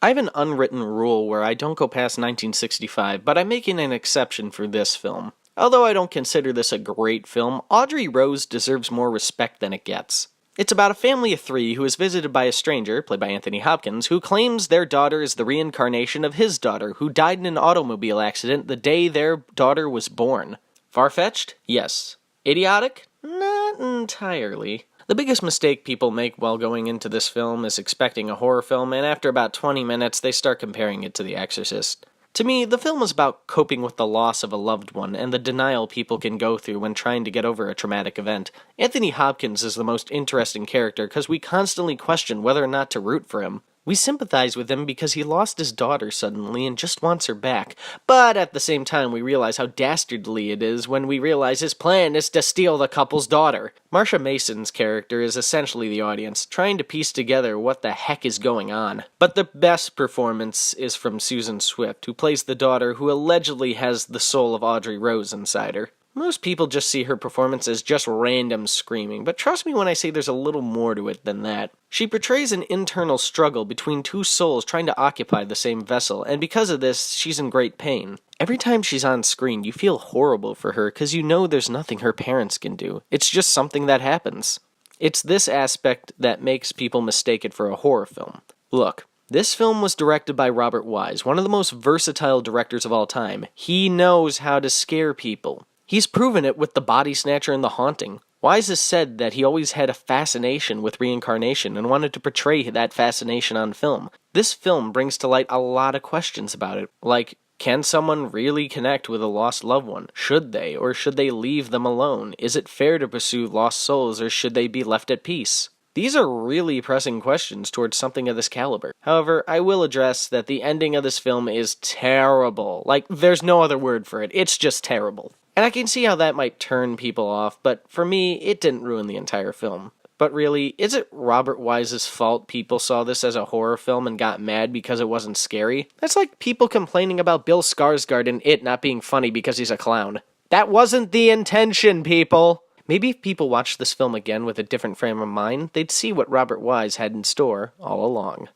I have an unwritten rule where I don't go past 1965, but I'm making an exception for this film. Although I don't consider this a great film, Audrey Rose deserves more respect than it gets. It's about a family of three who is visited by a stranger, played by Anthony Hopkins, who claims their daughter is the reincarnation of his daughter, who died in an automobile accident the day their daughter was born. Far-fetched? Yes. Idiotic? Not entirely. The biggest mistake people make while going into this film is expecting a horror film, and after about 20 minutes, they start comparing it to The Exorcist. To me, the film is about coping with the loss of a loved one and the denial people can go through when trying to get over a traumatic event. Anthony Hopkins is the most interesting character because we constantly question whether or not to root for him. We sympathize with him because he lost his daughter suddenly and just wants her back, but at the same time we realize how dastardly it is when we realize his plan is to steal the couple's daughter. Marsha Mason's character is essentially the audience, trying to piece together what the heck is going on. But the best performance is from Susan Swift, who plays the daughter who allegedly has the soul of Audrey Rose inside her. Most people just see her performance as just random screaming, but trust me when I say there's a little more to it than that. She portrays an internal struggle between two souls trying to occupy the same vessel, and because of this, she's in great pain. Every time she's on screen, you feel horrible for her because you know there's nothing her parents can do. It's just something that happens. It's this aspect that makes people mistake it for a horror film. Look, this film was directed by Robert Wise, one of the most versatile directors of all time. He knows how to scare people. He's proven it with The Body Snatcher and The Haunting. Wise has said that he always had a fascination with reincarnation and wanted to portray that fascination on film. This film brings to light a lot of questions about it, like, can someone really connect with a lost loved one? Should they, or should they leave them alone? Is it fair to pursue lost souls, or should they be left at peace? These are really pressing questions towards something of this caliber. However, I will address that the ending of this film is terrible. Like, there's no other word for it. It's just terrible. And I can see how that might turn people off, but for me, it didn't ruin the entire film. But really, is it Robert Wise's fault people saw this as a horror film and got mad because it wasn't scary? That's like people complaining about Bill Skarsgård and It not being funny because he's a clown. That wasn't the intention, people! Maybe if people watched this film again with a different frame of mind, they'd see what Robert Wise had in store all along.